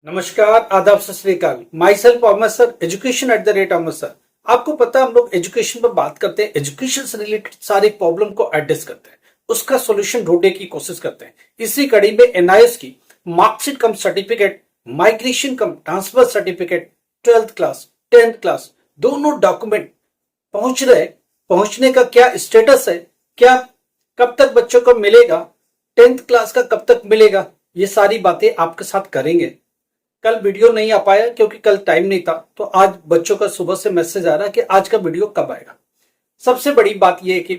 नमस्कार, आदाब, सत श्री अकाल। My self Amar sir, education at the rate Amar sir. आपको पता है हम लोग एजुकेशन पर बात करते हैं, एजुकेशन से रिलेटेड सारे प्रॉब्लम को एड्रेस करते हैं, उसका सॉल्यूशन ढूंढने की कोशिश करते हैं। इसी कड़ी में एनआईएस की marksheet cum certificate, migration cum transfer certificate, 12th class 10th class दोनों डॉक्यूमेंट पहुंचने का क्या स्टेटस है, क्या कब तक बच्चों को मिलेगा, 10th क्लास का कब तक मिलेगा, ये सारी बातें आपके साथ करेंगे। कल वीडियो नहीं आ पाया क्योंकि कल टाइम नहीं था, तो आज बच्चों का सुबह से मैसेज आ रहा है कि आज का वीडियो कब आएगा। सबसे बड़ी बात यह है कि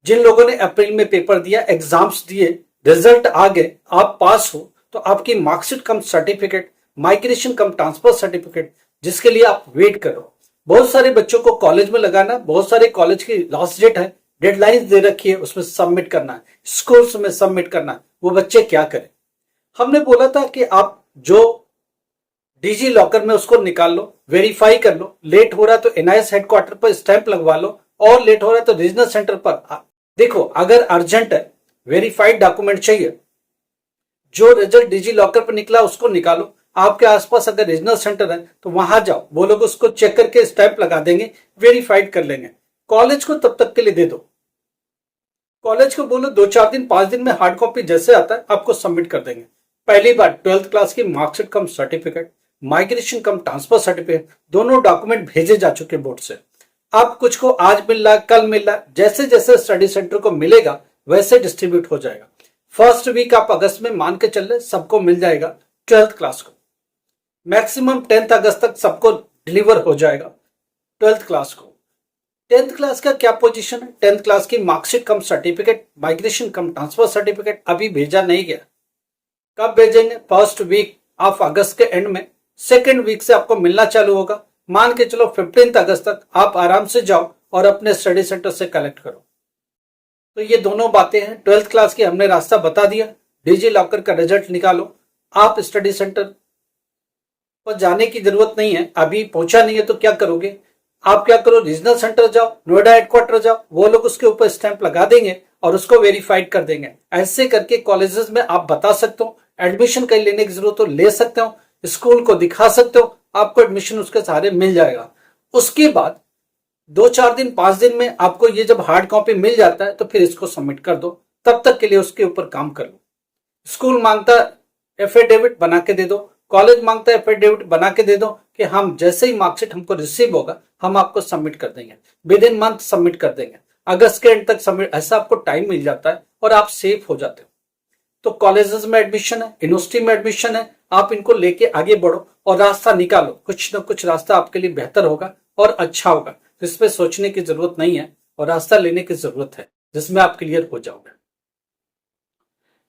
जिन लोगों ने अप्रैल में पेपर दिया, एग्जाम्स दिए, रिजल्ट आ गए, आप पास हो, तो आपकी marksheet cum certificate, migration cum transfer certificate, जिसके लिए आप वेट करो। बहुत सारे बच्चों को कॉलेज में लगाना, बहुत सारे कॉलेज की लास्ट डेट है, डेडलाइन दे रखी है, उसमें सबमिट करना है, स्कूल्स में सबमिट करना है। वो बच्चे क्या करें? हमने बोला था कि आप जो डिजी लॉकर में उसको निकाल लो, वेरीफाई कर लो। लेट हो रहा है तो एनआईएस हेडक्वार्टर पर स्टैंप लगवा लो, और लेट हो रहा है तो रीजनल सेंटर पर देखो। अगर अर्जेंट है, वेरीफाइड डॉक्यूमेंट चाहिए, जो रिजल्ट डिजी लॉकर पर निकला उसको निकालो। आपके आसपास अगर रीजनल सेंटर है तो वहां जाओ, वो लोग उसको चेक करके स्टैंप लगा देंगे, वेरीफाइड कर लेंगे। कॉलेज को तब तक के लिए दे दो, कॉलेज को बोलो 2-4 दिन 5 दिन में हार्ड कॉपी जैसे आता है आपको सबमिट कर देंगे। पहली बार 12th क्लास की marksheet cum certificate, migration cum transfer certificate, दोनों डॉक्यूमेंट भेजे जा चुके बोर्ड से। अब कुछ को आज मिल रहा है, कल मिल रहा है, जैसे जैसे स्टडी सेंटर को मिलेगा वैसे डिस्ट्रीब्यूट हो जाएगा। फर्स्ट वीक आप अगस्त में मान के चल रहे सबको मिल जाएगा 12th क्लास को, मैक्सिमम 10th अगस्त तक सबको डिलीवर हो जाएगा 12th क्लास को। 10th क्लास का क्या पोजीशन है? 10th क्लास की marksheet cum certificate, migration cum transfer certificate अभी भेजा नहीं गया। कब भेजेंगे? फर्स्ट वीक ऑफ अगस्त के एंड में, सेकेंड वीक से आपको मिलना चालू होगा। मान के चलो 15th अगस्त तक आप आराम से जाओ और अपने स्टडी सेंटर से कलेक्ट करो। तो ये दोनों बातें हैं। 12th क्लास की हमने रास्ता बता दिया, डिजी लॉकर का रिजल्ट निकालो। आप स्टडी सेंटर पर जाने की जरूरत नहीं है, अभी पहुंचा नहीं है तो क्या करोगे? आप क्या करो, रीजनल सेंटर जाओ, नोएडा हेडक्वार्टर जाओ, वो लोग उसके ऊपर स्टैंप लगा देंगे और उसको वेरीफाइड कर देंगे। ऐसे करके कॉलेजेस में आप बता सकते हो, एडमिशन कहीं लेने की जरूरत हो ले सकते हो, स्कूल को दिखा सकते हो, आपको एडमिशन उसके सहारे मिल जाएगा। उसके बाद 2-4 दिन 5 दिन में आपको ये जब हार्ड कॉपी मिल जाता है तो फिर इसको सबमिट कर दो। तब तक के लिए उसके ऊपर काम कर लो। स्कूल मांगता एफिडेविट बना के दे दो, कॉलेज मांगता है एफिडेविट बना के दे दो कि हम जैसे ही मार्कशीट हमको रिसीव होगा हम आपको सबमिट कर देंगे, विद इन मंथ सबमिट कर देंगे, अगस्त के एंड तक सबमिट। ऐसा आपको टाइम मिल जाता है और आप सेफ हो जाते हो। तो कॉलेजेस में एडमिशन है, यूनिवर्सिटी में एडमिशन है, आप इनको लेके आगे बढ़ो और रास्ता निकालो। कुछ ना कुछ रास्ता आपके लिए बेहतर होगा और अच्छा होगा, जिसपे सोचने की जरूरत नहीं है और रास्ता लेने की जरूरत है, जिसमें आप क्लियर हो जाओगे।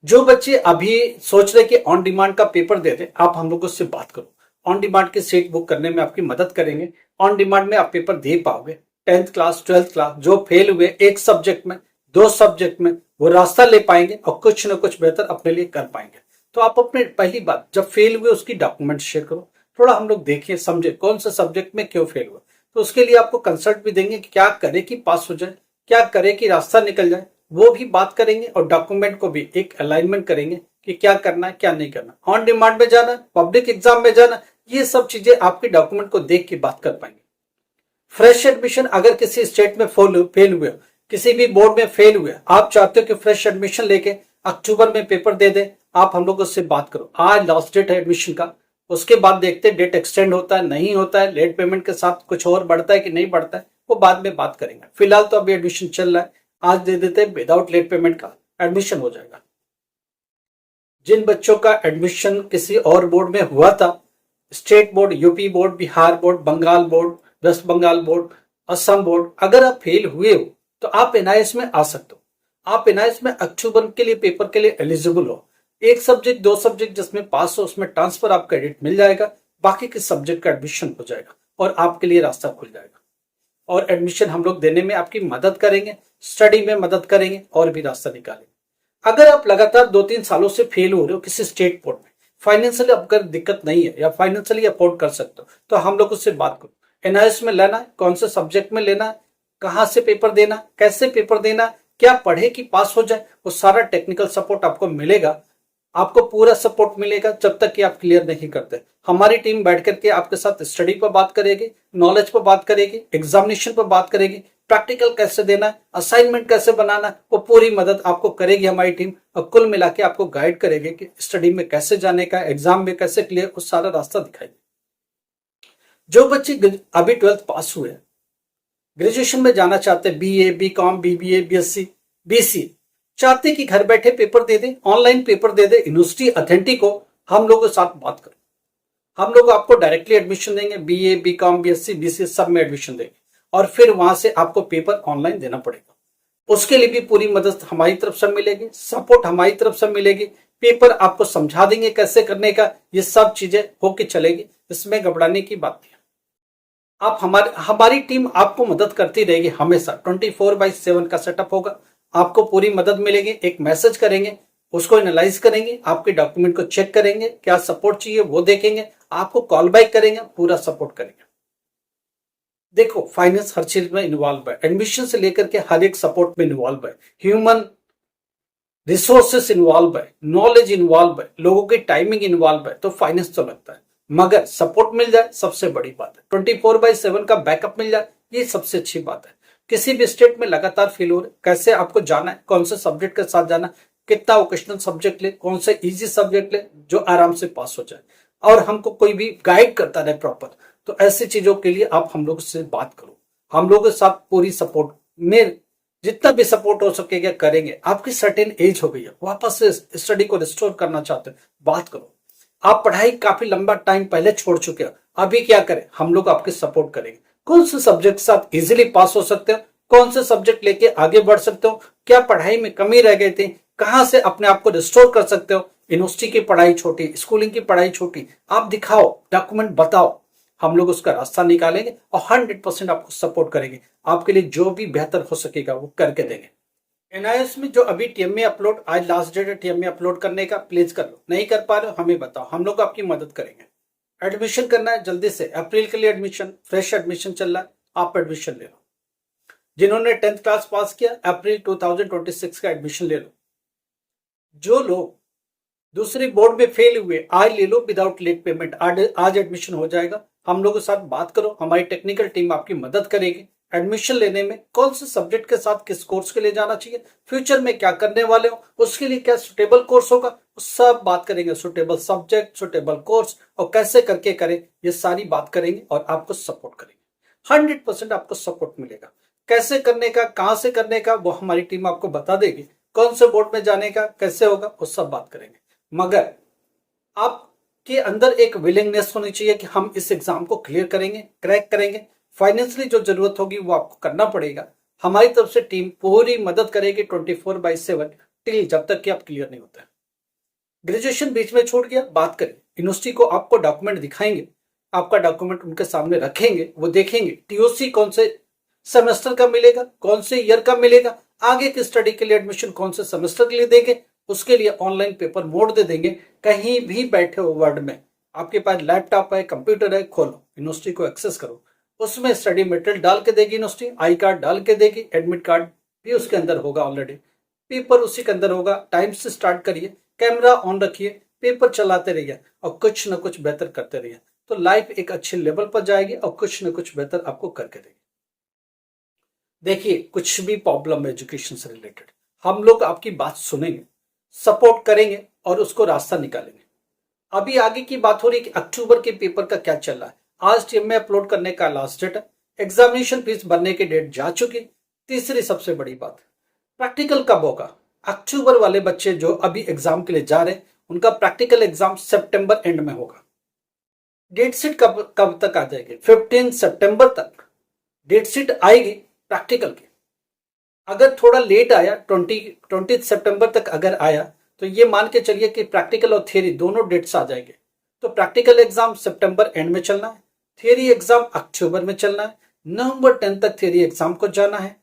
जो बच्चे अभी सोच रहे कि ऑन डिमांड का पेपर दे दे, आप हम लोगों से बात करो। ऑन डिमांड की सीट बुक करने में आपकी मदद करेंगे। ऑन डिमांड में आप पेपर दे पाओगे। 10th क्लास 12th क्लास जो फेल हुए एक सब्जेक्ट में, 2 सब्जेक्ट में, वो रास्ता ले पाएंगे और कुछ ना कुछ बेहतर अपने लिए कर पाएंगे। तो आप अपने पहली बात, जब फेल हुए उसकी डॉक्यूमेंट शेयर करो, थोड़ा हम लोग देखिए समझे कौन सा सब्जेक्ट में क्यों फेल हुआ। तो उसके लिए आपको कंसल्ट भी देंगे कि क्या करे कि पास हो जाए, क्या करे कि रास्ता निकल जाए, वो भी बात करेंगे। और डॉक्यूमेंट को भी एक अलाइनमेंट करेंगे कि क्या करना है क्या नहीं करना, ऑन डिमांड में जाना, पब्लिक एग्जाम में जाना, ये सब चीजें आपके डॉक्यूमेंट को देख के बात कर पाएंगे। फ्रेश एडमिशन, अगर किसी स्टेट में फेल हुए, किसी भी बोर्ड में फेल हुए, आप चाहते हो कि फ्रेश एडमिशन लेके अक्टूबर में पेपर दे दे, आप हम लोगों से बात करो। आज लास्ट डेट है एडमिशन का, उसके बाद देखते हैं डेट एक्सटेंड होता है नहीं होता है, लेट पेमेंट के साथ कुछ और बढ़ता है कि नहीं बढ़ता है, वो बाद में बात करेंगे। फिलहाल तो अभी एडमिशन चल रहा है, आज दे देते हैं, विदाउट लेट पेमेंट का एडमिशन हो जाएगा। जिन बच्चों का एडमिशन किसी और बोर्ड में हुआ था, state board, UP board, Bihar board, Bengal board, West Bengal board, Assam board, अगर आप फेल हुए हो तो आप एनआईएस में आ सकते हो। आप एनआईएस में अक्टूबर के लिए पेपर के लिए एलिजिबल हो। एक सब्जेक्ट 2 सब्जेक्ट जिसमें पास हो उसमें ट्रांसफर आप क्रेडिट मिल जाएगा, बाकी के सब्जेक्ट का एडमिशन हो जाएगा और आपके लिए रास्ता खुल जाएगा। और एडमिशन हम लोग देने में आपकी मदद करेंगे, स्टडी में मदद करेंगे और भी रास्ता निकालेंगे। अगर आप लगातार 2-3 सालों से फेल हो रहे हो किसी स्टेट बोर्ड में, फाइनेंशियली अगर दिक्कत नहीं है या फाइनेंशियली अफोर्ड कर सकते हो, तो हम लोग उससे बात करो। एनआईएस में लेना है, कौन से सब्जेक्ट में लेना है, कहां से पेपर देना, कैसे पेपर देना, क्या पढ़े कि पास हो जाए, वो सारा टेक्निकल सपोर्ट आपको मिलेगा। आपको पूरा सपोर्ट मिलेगा जब तक कि आप क्लियर नहीं करते। हमारी टीम बैठ करके आपके साथ स्टडी पर बात करेगी, नॉलेज पर बात करेगी, एग्जामिनेशन पर बात करेगी, प्रैक्टिकल कैसे देना है, असाइनमेंट कैसे बनाना है, वो पूरी मदद आपको करेगी हमारी टीम। और कुल मिला के आपको गाइड करेगी कि स्टडी में कैसे जाने का, एग्जाम में कैसे क्लियर, उस सारा रास्ता दिखाएगी। जो बच्चे अभी 12th पास हुए, ग्रेजुएशन में जाना चाहते हैं, BA, BCom, BBA, BSc, BC, चाहते कि घर बैठे पेपर दे दे, ऑनलाइन पेपर दे दे, यूनिवर्सिटी अथेंटिक हो, हम लोगों के साथ बात करो। हम लोग आपको डायरेक्टली एडमिशन देंगे, बीए, बीकॉम, बीएससी, बीसी सब में एडमिशन देंगे, और फिर वहां से आपको पेपर ऑनलाइन देना पड़ेगा। उसके लिए भी पूरी मदद हमारी तरफ से मिलेगी, सपोर्ट हमारी तरफ से मिलेगी, पेपर आपको समझा देंगे कैसे करने का, ये सब चीजें होके चलेगी, इसमें घबराने की बात नहीं। आप हमारी टीम आपको मदद करती रहेगी हमेशा। 24/7 का सेटअप होगा, आपको पूरी मदद मिलेगी। एक मैसेज करेंगे, उसको एनालाइज करेंगे, आपके डॉक्यूमेंट को चेक करेंगे, क्या सपोर्ट चाहिए वो देखेंगे, आपको कॉल बैक करेंगे, पूरा सपोर्ट करेंगे। देखो, फाइनेंस हर चीज में इन्वॉल्व है, एडमिशन से लेकर के हर एक सपोर्ट में इन्वॉल्व है, ह्यूमन रिसोर्सेस इन्वॉल्व है, नॉलेज इन्वॉल्व है, लोगों की टाइमिंग इन्वॉल्व है, तो फाइनेंस तो लगता है। मगर सपोर्ट मिल जाए सबसे बड़ी बात है, 24/7 का बैकअप मिल जाए, ये सबसे अच्छी बात है। किसी भी स्टेट में लगातार फेल हो रहे, कैसे आपको जाना है, कौन से सब्जेक्ट के साथ जाना, कितना वोकेशनल सब्जेक्ट ले, कौन से इजी सब्जेक्ट ले जो आराम से पास हो जाए, और हमको कोई भी गाइड करता रहे प्रॉपर, तो ऐसी चीजों के लिए आप हम लोग से बात करो। हम लोगों के साथ पूरी सपोर्ट में जितना भी सपोर्ट हो सकेगा करेंगे। आपकी सर्टेन एज हो गई है, वापस से स्टडी को रिस्टोर करना चाहते हैं, बात करो। आप पढ़ाई काफी लंबा टाइम पहले छोड़ चुके हो, अभी क्या करें, हम लोग आपके सपोर्ट करेंगे। कौन से सब्जेक्ट के साथ इजीली पास हो सकते हो, कौन से सब्जेक्ट लेके आगे बढ़ सकते हो, क्या पढ़ाई में कमी रह गई थी, कहां से अपने आप को रिस्टोर कर सकते हो। यूनिवर्सिटी की पढ़ाई छोटी, स्कूलिंग की पढ़ाई छोटी, आप दिखाओ, डॉक्यूमेंट बताओ, हम लोग उसका रास्ता निकालेंगे और 100% आपको सपोर्ट करेंगे। आपके लिए जो भी बेहतर हो सकेगा वो करके देंगे। एनआईएस में जो अभी टीएमए अपलोड, आज लास्ट डेट है टीएमए अपलोड करने का, प्लीज कर लो। नहीं कर पा रहे हो हमें बताओ, हम लोग आपकी मदद करेंगे। एडमिशन करना है जल्दी से, अप्रैल के लिए एडमिशन, फ्रेश एडमिशन चल रहा है, आप एडमिशन ले लो। जिन्होंने 10th क्लास पास किया, अप्रैल 2026 का एडमिशन ले लो। जो लोग दूसरी बोर्ड में फेल हुए, आज ले लो विदाउट लेट पेमेंट, आज एडमिशन हो जाएगा। हम लोगों के साथ बात करो, हमारी टेक्निकल टीम आपकी मदद करेगी एडमिशन लेने में। कौन से सब्जेक्ट के साथ किस कोर्स के लिए जाना चाहिए, फ्यूचर में क्या करने वाले हो, उसके लिए क्या सुटेबल कोर्स होगा, सब बात करेंगे। सुटेबल सब्जेक्ट, सुटेबल कोर्स, और कैसे करके करें, ये सारी बात करेंगे और आपको सपोर्ट करेंगे। 100% आपको सपोर्ट मिलेगा। कैसे करने का, कहां से करने का, वो हमारी टीम आपको बता देगी। कौन से बोर्ड में जाने का कैसे होगा, वो सब बात करेंगे। मगर आपके अंदर एक विलिंगनेस होनी चाहिए कि हम इस एग्जाम को क्लियर करेंगे, क्रैक करेंगे। फाइनेंशियली जो जरूरत होगी वो आपको करना पड़ेगा। हमारी तरफ से टीम पूरी मदद करेगी 24/7 टिल जब तक कि आप क्लियर नहीं होता है। ग्रेजुएशन बीच में छूट गया, बात करें, यूनिवर्सिटी को आपको डॉक्यूमेंट दिखाएंगे, आपका डॉक्यूमेंट उनके सामने रखेंगे, वो देखेंगे टीओसी कौन से सेमेस्टर का मिलेगा, कौन से ईयर का मिलेगा, आगे की स्टडी के लिए एडमिशन कौन से सेमेस्टर के लिए देंगे, उसके लिए ऑनलाइन पेपर मोड दे देंगे। कहीं भी बैठे हो वर्ल्ड में, आपके पास लैपटॉप है, कंप्यूटर है, खोलो, यूनिवर्सिटी को एक्सेस करो, उसमें स्टडी मटेरियल डाल के देगी यूनिवर्सिटी, आई कार्ड डाल के देगी, एडमिट कार्ड भी उसके अंदर होगा, ऑलरेडी पेपर उसी के अंदर होगा। टाइम से स्टार्ट करिए, कैमरा ऑन रखिए, पेपर चलाते रहिए और कुछ ना कुछ बेहतर करते रहिए, तो लाइफ एक अच्छे लेवल पर जाएगी और कुछ ना कुछ बेहतर आपको करके देगी। देखिए, कुछ भी प्रॉब्लम है एजुकेशन से रिलेटेड, हम लोग आपकी बात सुनेंगे, सपोर्ट करेंगे और उसको रास्ता निकालेंगे। अभी आगे की बात हो रही है कि अक्टूबर के पेपर का क्या चल रहा है। आज टीम में अपलोड करने का लास्ट डेट है, एग्जामिनेशन फीस भरने की डेट जा चुकी। तीसरी सबसे बड़ी बात, प्रैक्टिकल कब होगा। अक्टूबर वाले बच्चे जो अभी एग्जाम के लिए जा रहे हैं, उनका प्रैक्टिकल एग्जाम सितंबर एंड में होगा। डेट शीट कब तक आ जाएगी, 15 सितंबर तक डेट शीट आएगी प्रैक्टिकल की। अगर थोड़ा लेट आया, 20 सितंबर तक अगर आया, तो ये मान के चलिए कि प्रैक्टिकल और थियरी दोनों डेट्स आ जाएंगे। तो प्रैक्टिकल एग्जाम सितंबर एंड में चलना है, थियरी एग्जाम अक्टूबर में चलना है। नवंबर 10 तक थियरी एग्जाम को जाना है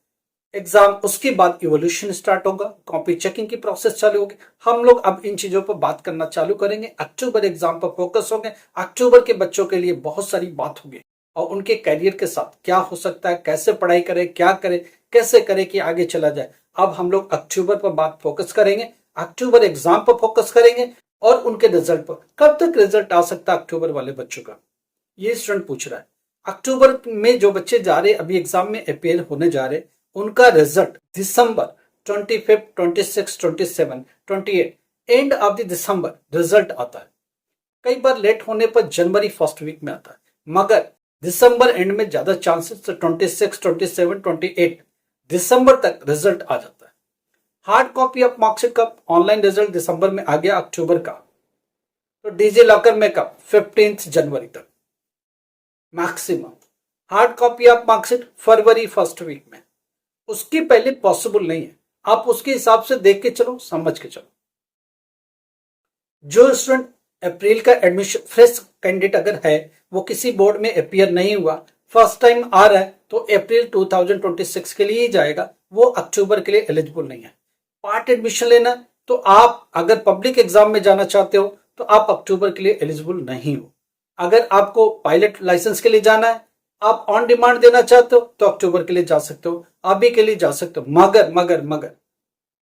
एग्जाम, उसके बाद इवोल्यूशन स्टार्ट होगा, कॉपी चेकिंग की प्रोसेस चालू होगी। हम लोग अब इन चीजों पर बात करना चालू करेंगे, अक्टूबर एग्जाम पर फोकस होंगे। अक्टूबर के बच्चों के लिए बहुत सारी बात होगी और उनके करियर के साथ क्या हो सकता है, कैसे पढ़ाई करें, क्या करें, कैसे करें कि आगे चला जाए। अब हम लोग अक्टूबर पर बात फोकस करेंगे अक्टूबर एग्जाम पर फोकस करेंगे और उनके रिजल्ट पर। कब तक रिजल्ट आ सकता है अक्टूबर वाले बच्चों का, ये स्टूडेंट पूछ रहा है। अक्टूबर में जो बच्चे जा रहे अभी एग्जाम में अपेयर होने जा रहे, उनका result December 25, 26, 27, 28 end of the December result आता है। कई बार लेट होने पर जनवरी फर्स्ट वीक में आता है, मगर दिसंबर एंड में ज्यादा चांसेस तो 26, 27, 28 दिसंबर तक रिजल्ट आ जाता है। हार्ड कॉपी ऑफ मार्कशीट कब, ऑनलाइन रिजल्ट दिसंबर में आ गया अक्टूबर का, तो डीजी लॉकर में कब, 15 जनवरी तक maximum. Hard copy of marksheet फरवरी फर्स्ट वीक में, उसकी पहले पॉसिबल नहीं है। आप उसके हिसाब से देख के चलो, समझ के चलो। जो स्टूडेंट अप्रैल का एडमिशन फ्रेश कैंडिडेट अगर है, वो किसी बोर्ड में अपियर नहीं हुआ, फर्स्ट टाइम आ रहा है, तो अप्रैल 2026 के लिए ही जाएगा, वो अक्टूबर के लिए एलिजिबल नहीं है। पार्ट एडमिशन लेना, तो आप अगर पब्लिक एग्जाम में जाना चाहते हो तो आप अक्टूबर के लिए एलिजिबल नहीं हो। अगर आपको पायलट लाइसेंस के लिए जाना है, आप ऑन डिमांड देना चाहते हो, तो अक्टूबर के लिए जा सकते हो, अभी के लिए जा सकते हो। मगर मगर मगर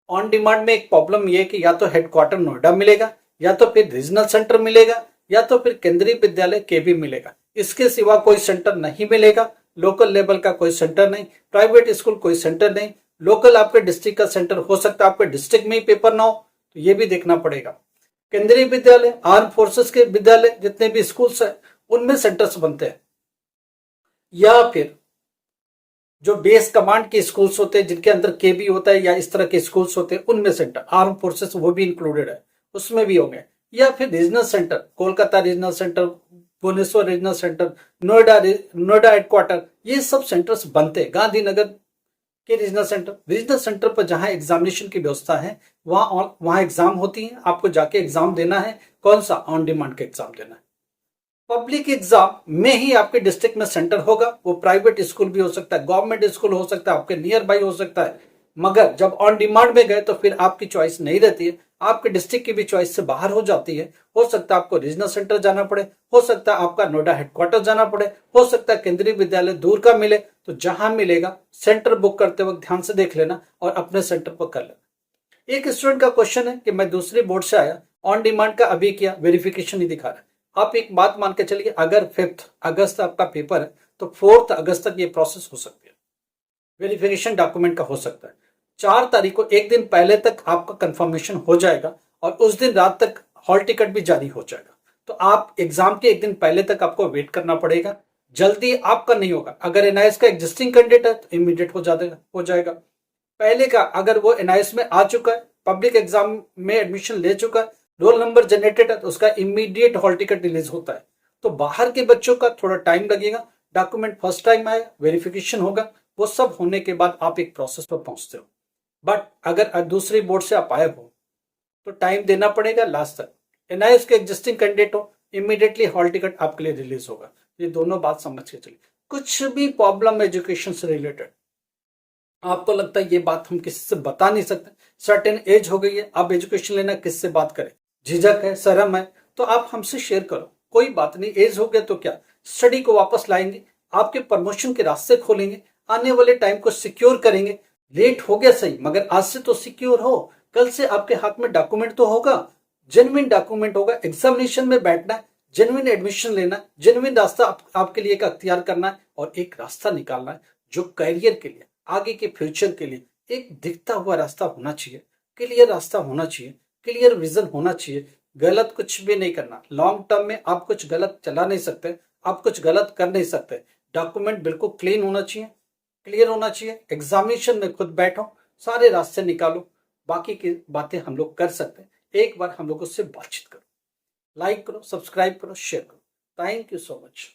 ऑन डिमांड में एक प्रॉब्लम यह है कि या तो हेडक्वार्टर नोएडा मिलेगा, या तो फिर रीजनल सेंटर मिलेगा, या तो फिर केंद्रीय विद्यालय के भी मिलेगा। इसके सिवा कोई सेंटर नहीं मिलेगा। लोकल लेवल का कोई सेंटर नहीं, प्राइवेट स्कूल कोई सेंटर नहीं। लोकल आपके डिस्ट्रिक्ट का सेंटर हो सकता है, आपके डिस्ट्रिक्ट में ही पेपर ना हो, तो ये भी देखना पड़ेगा। केंद्रीय विद्यालय, आर्म फोर्सेस के विद्यालय, जितने भी स्कूल्स हैं उनमें सेंटर्स बनते हैं, या फिर जो बेस कमांड के स्कूल्स होते हैं जिनके अंदर केबी होता है या इस तरह के स्कूल्स होते हैं, उनमें सेंटर, आर्म फोर्सेस वो भी इंक्लूडेड है, उसमें भी होंगे। या फिर regional centre, Kolkata regional centre, Bhubaneswar regional centre, Noida headquarter, ये सब सेंटर्स बनते हैं। गांधीनगर के रीजनल सेंटर पर जहां एग्जामिनेशन की व्यवस्था है, वहां एग्जाम होती है, आपको जाके एग्जाम देना है। कौन सा, ऑन डिमांड का एग्जाम देना है। पब्लिक एग्जाम में ही आपके डिस्ट्रिक्ट में सेंटर होगा, वो प्राइवेट स्कूल भी हो सकता है, गवर्नमेंट स्कूल हो सकता है, आपके नियर बाई हो सकता है। मगर जब ऑन डिमांड में गए तो फिर आपकी चॉइस नहीं रहती है, आपके डिस्ट्रिक्ट की भी चॉइस से बाहर हो जाती है। हो सकता है आपको रीजनल सेंटर जाना पड़े, हो सकता है आपका नोएडा हेडक्वार्टर जाना पड़े, हो सकता है केंद्रीय विद्यालय दूर का मिले। तो जहां मिलेगा सेंटर बुक करते वक्त ध्यान से देख लेना और अपने सेंटर पर कर लेना। एक स्टूडेंट का क्वेश्चन है कि मैं दूसरी बोर्ड से आया, ऑन डिमांड का अभी किया, वेरिफिकेशन ही दिखा रहा है। आप एक बात मान के चलिए, अगर 5 अगस्त आपका पेपर है तो 4 अगस्त तक ये प्रोसेस हो सकती है, वेरिफिकेशन डॉक्यूमेंट का हो सकता है। 4 तारीख को एक दिन पहले तक आपका कंफर्मेशन हो जाएगा और उस दिन रात तक हॉल टिकट भी जारी हो जाएगा। तो आप एग्जाम के एक दिन पहले तक आपको वेट करना पड़ेगा, जल्दी आपका नहीं होगा। अगर एनआईएस का एग्जिस्टिंग कैंडिडेट है तो इमीडिएट हो जाएगा। पहले का अगर वो एनआईएस में आ चुका है, पब्लिक एग्जाम में एडमिशन ले चुका है, रोल नंबर जनरेटेड है, तो उसका इमीडिएट हॉल टिकट रिलीज होता है। तो बाहर के बच्चों का थोड़ा टाइम लगेगा, डॉक्यूमेंट फर्स्ट टाइम आएगा, वेरिफिकेशन होगा, वो सब होने के बाद आप एक प्रोसेस पर पहुंचते हो। बट अगर दूसरी बोर्ड से आप आए हो तो टाइम देना पड़ेगा लास्ट तक। एनआईएस के एग्जिस्टिंग कैंडिडेट हो, इमीडिएटली हॉल टिकट आपके लिए रिलीज होगा। ये दोनों बात समझ के चलिए। कुछ भी प्रॉब्लम एजुकेशन से रिलेटेड आपको लगता है ये बात हम किसी से बता नहीं सकते, सर्टेन एज हो गई है, अब एजुकेशन लेना किससे बात करें, झिझक है, शर्म है, तो आप हमसे शेयर करो, कोई बात नहीं। एज हो गया तो क्या, स्टडी को वापस लाएंगे, आपके प्रमोशन के रास्ते खोलेंगे, आने वाले टाइम को सिक्योर करेंगे। लेट हो गया सही, मगर आज से तो सिक्योर हो, कल से आपके हाथ में डॉक्यूमेंट तो होगा, जेन्युइन डॉक्यूमेंट होगा। एग्जामिनेशन में बैठना है, जेन्युइन एडमिशन लेना, जेन्युइन रास्ता आपके लिए अख्तियार करना है और एक रास्ता निकालना है जो करियर के लिए, आगे के फ्यूचर के लिए एक दिखता हुआ रास्ता होना चाहिए, क्लियर रास्ता होना चाहिए, क्लियर विजन होना चाहिए। गलत कुछ भी नहीं करना। लॉन्ग टर्म में आप कुछ गलत चला नहीं सकते, आप कुछ गलत कर नहीं सकते। डॉक्यूमेंट बिल्कुल क्लीन होना चाहिए, क्लियर होना चाहिए। एग्जामिनेशन में खुद बैठो, सारे रास्ते निकालो, बाकी की बातें हम लोग कर सकते हैं। एक बार हम लोग उससे बातचीत करो, लाइक करो, सब्सक्राइब करो, शेयर करो। Thank you so much.